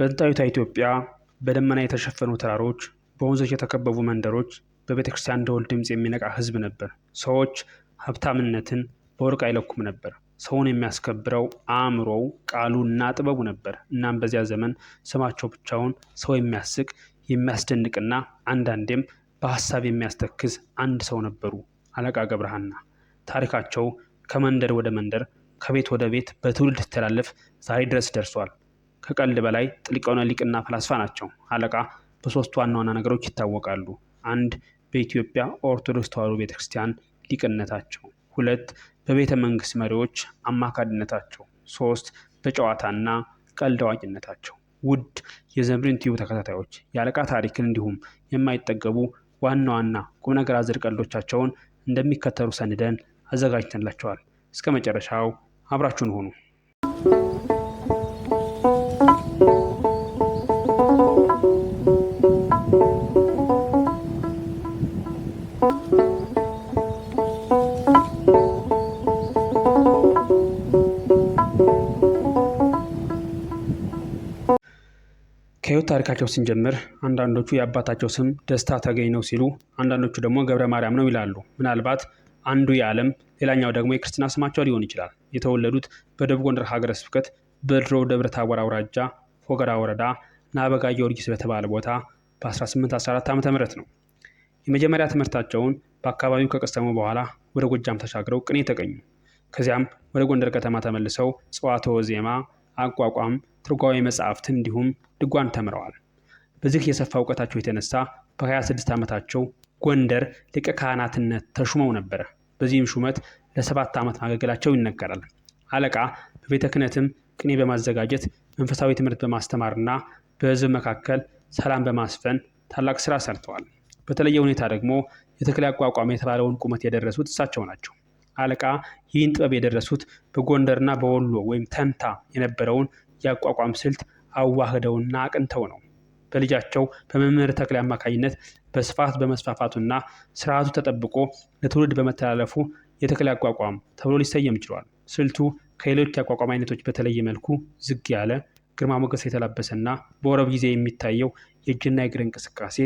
በጥንታዊቷ ኢትዮጵያ በደመና የተሸፈኑ ተራሮች፣ በወንዞች የተከበቡ መንደሮች፣ በቤተክርስቲያን ደወል ድምፅ የሚነቃ ሕዝብ ነበር። ሰዎች ሀብታምነትን በወርቅ አይለኩም ነበር። ሰውን የሚያስከብረው አእምሮው፣ ቃሉና ጥበቡ ነበር። እናም በዚያ ዘመን ስማቸው ብቻውን ሰው የሚያስቅ የሚያስደንቅና አንዳንዴም በሀሳብ የሚያስተክዝ አንድ ሰው ነበሩ፣ አለቃ ገብረሐና። ታሪካቸው ከመንደር ወደ መንደር ከቤት ወደ ቤት በትውልድ ሲተላለፍ ዛሬ ድረስ ደርሷል። ከቀልድ በላይ ጥልቅ የሆነ ሊቅና ፈላስፋ ናቸው። አለቃ በሶስት ዋና ዋና ነገሮች ይታወቃሉ። 1. በኢትዮጵያ ኦርቶዶክስ ተዋሕዶ ቤተክርስቲያን ሊቅነታቸው። 2. በቤተ መንግስት መሪዎች አማካሪነታቸው። 3. በጨዋታና ቀልድ አዋቂነታቸው። ውድ የዘምሪን ቲዩብ ተከታታዮች የአለቃ ታሪክን እንዲሁም የማይጠገቡ ዋና ዋና ቁም ነገር አዘል ቀልዶቻቸውን እንደሚከተሉ ሰንደን አዘጋጅተንላቸዋል። እስከ መጨረሻው አብራችሁን ሁኑ። ከህይወት ታሪካቸው ስንጀምር አንዳንዶቹ የአባታቸው ስም ደስታ ተገኝ ነው ሲሉ፣ አንዳንዶቹ ደግሞ ገብረ ማርያም ነው ይላሉ። ምናልባት አንዱ የዓለም ሌላኛው ደግሞ የክርስትና ስማቸው ሊሆን ይችላል። የተወለዱት በደቡብ ጎንደር ሀገረ ስብከት በድሮ ደብረ ታቦር አውራጃ ፎገራ ወረዳ ናበጋ ጊዮርጊስ በተባለ ቦታ በ1814 ዓ.ም ነው። የመጀመሪያ ትምህርታቸውን በአካባቢው ከቀሰሙ በኋላ ወደ ጎጃም ተሻግረው ቅኔ ተገኙ። ከዚያም ወደ ጎንደር ከተማ ተመልሰው ጽዋተ ዜማ፣ አቋቋም፣ ትርጓሜ መጻሕፍትን እንዲሁም ድጓን ተምረዋል። በዚህ የሰፋ እውቀታቸው የተነሳ በ26 ዓመታቸው ጎንደር ሊቀ ካህናትነት ተሹመው ነበረ። በዚህም ሹመት ለ7 ዓመት ማገልገላቸው ይነገራል። አለቃ በቤተ ክህነትም ቅኔ በማዘጋጀት መንፈሳዊ ትምህርት በማስተማርና በሕዝብ መካከል ሰላም በማስፈን ታላቅ ስራ ሰርተዋል። በተለየ ሁኔታ ደግሞ የተክሌ አቋቋም የተባለውን ቁመት የደረሱት እሳቸው ናቸው። አለቃ ይህን ጥበብ የደረሱት በጎንደርና በወሎ ወይም ተንታ የነበረውን የአቋቋም ስልት አዋህደውና አቅንተው ነው። በልጃቸው በመምህር ተክሌ አማካኝነት በስፋት በመስፋፋቱና ስርዓቱ ተጠብቆ ለትውልድ በመተላለፉ የተክሌ አቋቋም ተብሎ ሊሰየም ችሏል። ስልቱ ከሌሎች የአቋቋም አይነቶች በተለየ መልኩ ዝግ ያለ፣ ግርማ ሞገስ የተላበሰና በወረብ ጊዜ የሚታየው የእጅና የእግር እንቅስቃሴ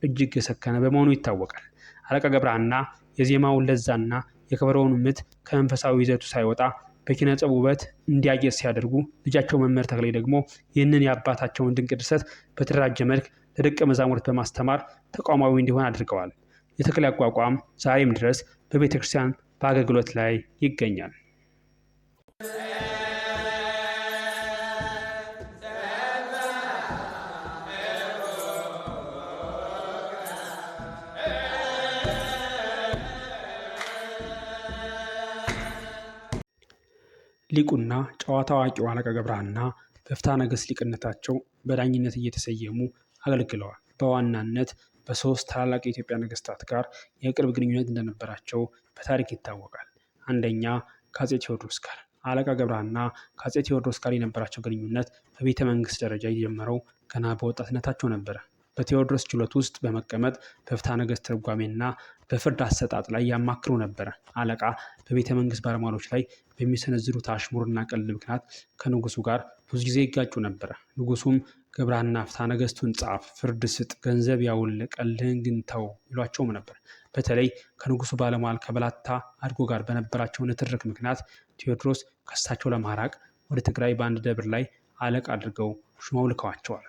እጅግ የሰከነ በመሆኑ ይታወቃል። አለቃ ገብረሐና የዜማውን ለዛና የከበሮውን ምት ከመንፈሳዊ ይዘቱ ሳይወጣ በኪነ ጥበብ ውበት እንዲያጌጥ ሲያደርጉ፣ ልጃቸው መምህር ተክሌ ደግሞ ይህንን የአባታቸውን ድንቅ ድርሰት በተደራጀ መልክ ለደቀ መዛሙርት በማስተማር ተቋማዊ እንዲሆን አድርገዋል። የተክሌ አቋቋም ዛሬም ድረስ በቤተ ክርስቲያን በአገልግሎት ላይ ይገኛል። ሊቁና ጨዋታ አዋቂው አለቃ ገብረሐና በፍትሐ ነገሥት ሊቅነታቸው በዳኝነት እየተሰየሙ አገልግለዋል። በዋናነት በ3 ታላላቅ የኢትዮጵያ ነገሥታት ጋር የቅርብ ግንኙነት እንደነበራቸው በታሪክ ይታወቃል። አንደኛ ከአፄ ቴዎድሮስ ጋር። አለቃ ገብረሐና ከአፄ ቴዎድሮስ ጋር የነበራቸው ግንኙነት በቤተ መንግስት ደረጃ የጀመረው ገና በወጣትነታቸው ነበረ። በቴዎድሮስ ችሎት ውስጥ በመቀመጥ በፍትሐ ነገሥት ትርጓሜና በፍርድ አሰጣጥ ላይ ያማክሩ ነበረ። አለቃ በቤተ መንግስት ባለሟሎች ላይ በሚሰነዝሩት አሽሙርና ቀልድ ምክንያት ከንጉሱ ጋር ብዙ ጊዜ ይጋጩ ነበረ። ንጉሱም ገብረሐና ፍትሐ ነገሥቱን ጻፍ፣ ፍርድ ስጥ፣ ገንዘብ ያውል፣ ቀልድህን ግን ተው ይሏቸውም ነበር። በተለይ ከንጉሱ ባለሟል ከበላታ አድጎ ጋር በነበራቸው ንትርክ ምክንያት ቴዎድሮስ ከእሳቸው ለማራቅ ወደ ትግራይ በአንድ ደብር ላይ አለቃ አድርገው ሹመው ልከዋቸዋል።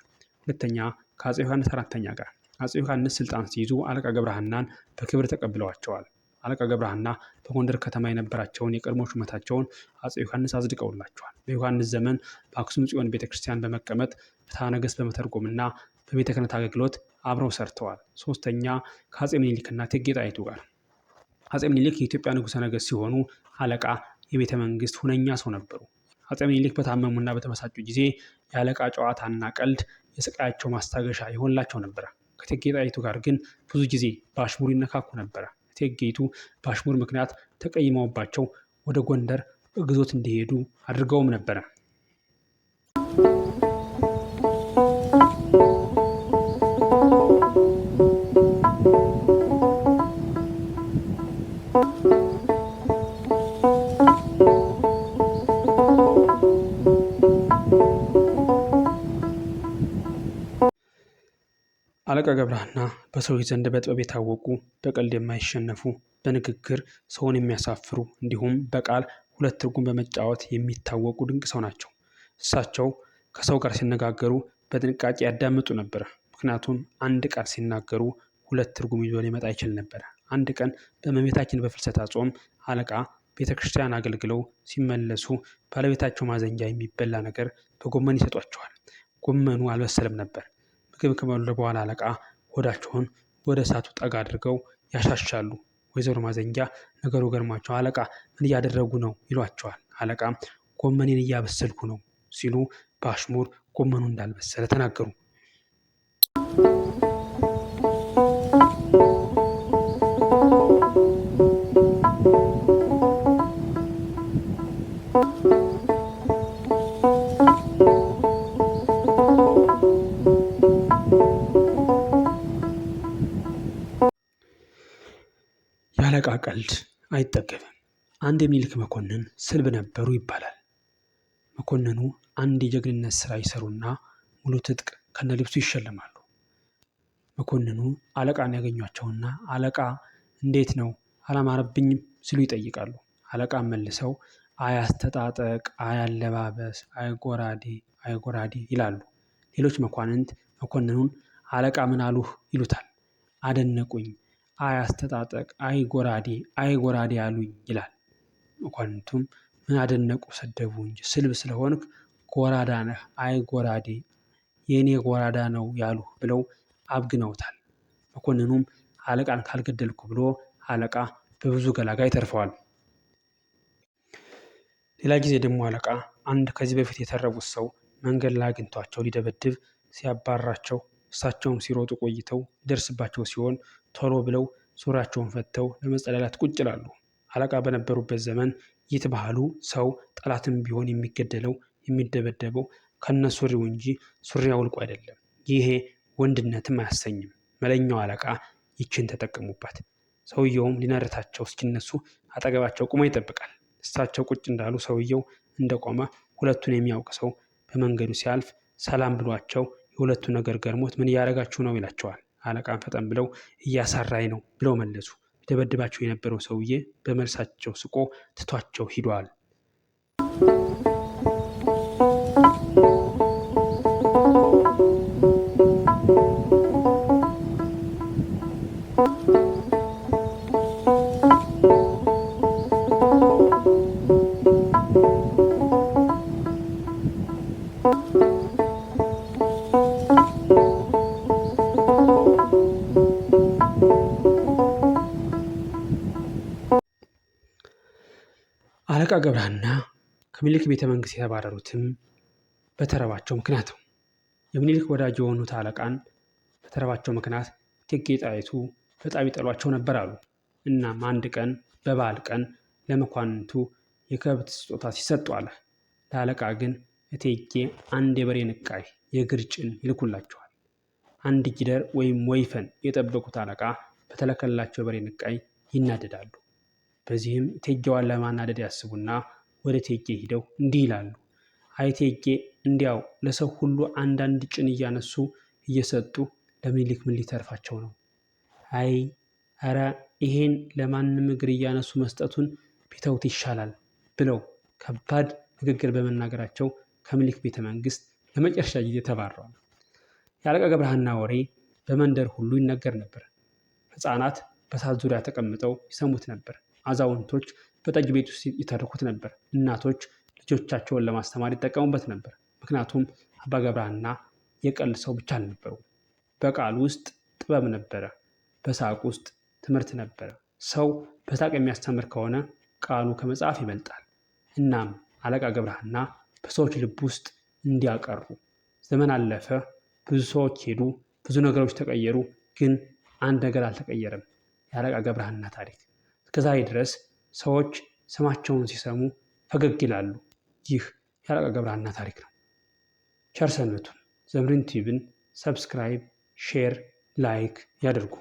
ሁለተኛ ከአፄ ዮሐንስ 4ኛ ጋር። አፄ ዮሐንስ ስልጣን ሲይዙ አለቃ ገብረሐናን በክብር ተቀብለዋቸዋል። አለቃ ገብረሐና በጎንደር ከተማ የነበራቸውን የቀድሞ ሹመታቸውን አፄ ዮሐንስ አጽድቀውላቸዋል። በዮሐንስ ዘመን በአክሱም ጽዮን ቤተክርስቲያን በመቀመጥ ፍትሐ ነገሥት በመተርጎምና በቤተ ክህነት አገልግሎት አብረው ሰርተዋል። ሶስተኛ ከአፄ ምኒልክና እቴጌ ጣይቱ ጋር። አፄ ምኒልክ የኢትዮጵያ ንጉሠ ነገሥት ሲሆኑ አለቃ የቤተ መንግስት ሁነኛ ሰው ነበሩ። አፄ ምኒልክ በታመሙና በተበሳጩ ጊዜ የአለቃ ጨዋታና ቀልድ የስቃያቸው ማስታገሻ ይሆንላቸው ነበረ። ከእቴጌ ጣይቱ ጋር ግን ብዙ ጊዜ በአሽሙር ይነካኩ ነበረ። እቴጌይቱ በአሽሙር ምክንያት ተቀይመውባቸው ወደ ጎንደር በግዞት እንዲሄዱ አድርገውም ነበረ። አለቃ ገብረሐና በሰዎች ዘንድ በጥበብ የታወቁ፣ በቀልድ የማይሸነፉ፣ በንግግር ሰውን የሚያሳፍሩ እንዲሁም በቃል ሁለት ትርጉም በመጫወት የሚታወቁ ድንቅ ሰው ናቸው። እሳቸው ከሰው ጋር ሲነጋገሩ በጥንቃቄ ያዳምጡ ነበር። ምክንያቱም አንድ ቃል ሲናገሩ ሁለት ትርጉም ይዞ ሊመጣ ይችል ነበር። አንድ ቀን በእመቤታችን በፍልሰታ ጾም አለቃ ቤተ ክርስቲያን አገልግለው ሲመለሱ ባለቤታቸው ማዘንጃ የሚበላ ነገር በጎመን ይሰጧቸዋል። ጎመኑ አልበሰለም ነበር። ምግብ ከበሉ በኋላ አለቃ ሆዳቸውን ወደ እሳቱ ጠጋ አድርገው ያሻሻሉ። ወይዘሮ ማዘንጃ ነገሩ ገርሟቸው አለቃ ምን እያደረጉ ነው ይሏቸዋል። አለቃ ጎመኔን እያበሰልኩ ነው ሲሉ በአሽሙር ጎመኑ እንዳልበሰለ ተናገሩ። የአለቃ ቀልድ አይጠገብም። አንድ የሚኒልክ መኮንን ስልብ ነበሩ ይባላል። መኮንኑ አንድ የጀግንነት ስራ ይሰሩና ሙሉ ትጥቅ ከነልብሱ ይሸለማሉ። መኮንኑ አለቃን ያገኟቸውና አለቃ እንዴት ነው አላማረብኝም ሲሉ ይጠይቃሉ። አለቃ መልሰው አይ አስተጣጠቅ፣ አይ አለባበስ፣ አይ ጎራዴ ይላሉ። ሌሎች መኳንንት መኮንኑን አለቃ ምን አሉህ ይሉታል። አደነቁኝ፣ አይ አስተጣጠቅ፣ አይ ጎራዴ አሉኝ ይላል። መኳንንቱም ምን አደነቁ ሰደቡ እንጂ ስልብ ስለሆንክ ጎራዳ ነህ፣ አይ ጎራዴ የእኔ ጎራዳ ነው ያሉህ ብለው አብግነውታል። መኮንኑም አለቃን ካልገደልኩ ብሎ አለቃ በብዙ ገላጋይ ተርፈዋል። ሌላ ጊዜ ደግሞ አለቃ አንድ ከዚህ በፊት የተረቡት ሰው መንገድ ላይ አግኝቷቸው ሊደበድብ ሲያባራቸው እሳቸውም ሲሮጡ ቆይተው ይደርስባቸው ሲሆን ቶሎ ብለው ሱሪያቸውን ፈተው ለመጸዳዳት ቁጭ ይላሉ። አለቃ በነበሩበት ዘመን ይህ ባህሉ ሰው ጠላትም ቢሆን የሚገደለው የሚደበደበው ከነሱሪው እንጂ ሱሪ አውልቆ አይደለም። ይሄ ወንድነትም አያሰኝም። መለኛው አለቃ ይችን ተጠቀሙባት። ሰውየውም ሊነርታቸው እስኪነሱ አጠገባቸው ቆሞ ይጠብቃል። እሳቸው ቁጭ እንዳሉ ሰውየው እንደቆመ ሁለቱን የሚያውቅ ሰው በመንገዱ ሲያልፍ ሰላም ብሏቸው የሁለቱ ነገር ገርሞት ምን እያደረጋችሁ ነው ይላቸዋል። አለቃን ፈጠን ብለው እያሳራኝ ነው ብለው መለሱ። ሊደበድባቸው የነበረው ሰውዬ በመልሳቸው ስቆ ትቷቸው ሂዷል። አለቃ ገብረሐና ከምኒልክ ቤተ መንግስት የተባረሩትም በተረባቸው ምክንያት ነው። የምኒልክ ወዳጅ የሆኑት አለቃን በተረባቸው ምክንያት እቴጌ ጣይቱ በጣም ይጠሏቸው ነበር አሉ። እናም አንድ ቀን በበዓል ቀን ለመኳንንቱ የከብት ስጦታ ሲሰጡ አለ። ለአለቃ ግን እቴጌ አንድ የበሬ ንቃይ የእግር ጭን ይልኩላቸዋል። አንድ ጊደር ወይም ወይፈን የጠበቁት አለቃ በተለከላቸው የበሬ ንቃይ ይናደዳሉ። በዚህም እቴጌዋን ለማናደድ ያስቡና ወደ እቴጌ ሂደው እንዲህ ይላሉ። አይ እቴጌ እንዲያው ለሰው ሁሉ አንዳንድ ጭን እያነሱ እየሰጡ ለምኒልክ ምን ሊተርፋቸው ነው? አይ ኧረ ይሄን ለማንም እግር እያነሱ መስጠቱን ቢተውት ይሻላል ብለው ከባድ ንግግር በመናገራቸው ከምኒልክ ቤተ መንግስት ለመጨረሻ ጊዜ ተባረዋል። የአለቃ ገብረሐና ወሬ በመንደር ሁሉ ይነገር ነበር። ሕፃናት በሳት ዙሪያ ተቀምጠው ይሰሙት ነበር። አዛውንቶች በጠጅ ቤት ውስጥ ይተርኩት ነበር። እናቶች ልጆቻቸውን ለማስተማር ይጠቀሙበት ነበር። ምክንያቱም አባ ገብረሐና የቀልድ ሰው ብቻ አልነበሩም። በቃል ውስጥ ጥበብ ነበረ፣ በሳቅ ውስጥ ትምህርት ነበረ። ሰው በሳቅ የሚያስተምር ከሆነ ቃሉ ከመጽሐፍ ይበልጣል። እናም አለቃ ገብረሐና በሰዎች ልብ ውስጥ እንዲያቀሩ። ዘመን አለፈ፣ ብዙ ሰዎች ሄዱ፣ ብዙ ነገሮች ተቀየሩ። ግን አንድ ነገር አልተቀየረም፣ የአለቃ ገብረሐና ታሪክ። እስከዛሬ ድረስ ሰዎች ስማቸውን ሲሰሙ ፈገግ ይላሉ። ይህ የአለቃ ገብረሐና ታሪክ ነው። ቸር ሰንብቱ። ዘምሪን ቲዩብን ሰብስክራይብ፣ ሼር፣ ላይክ ያድርጉ።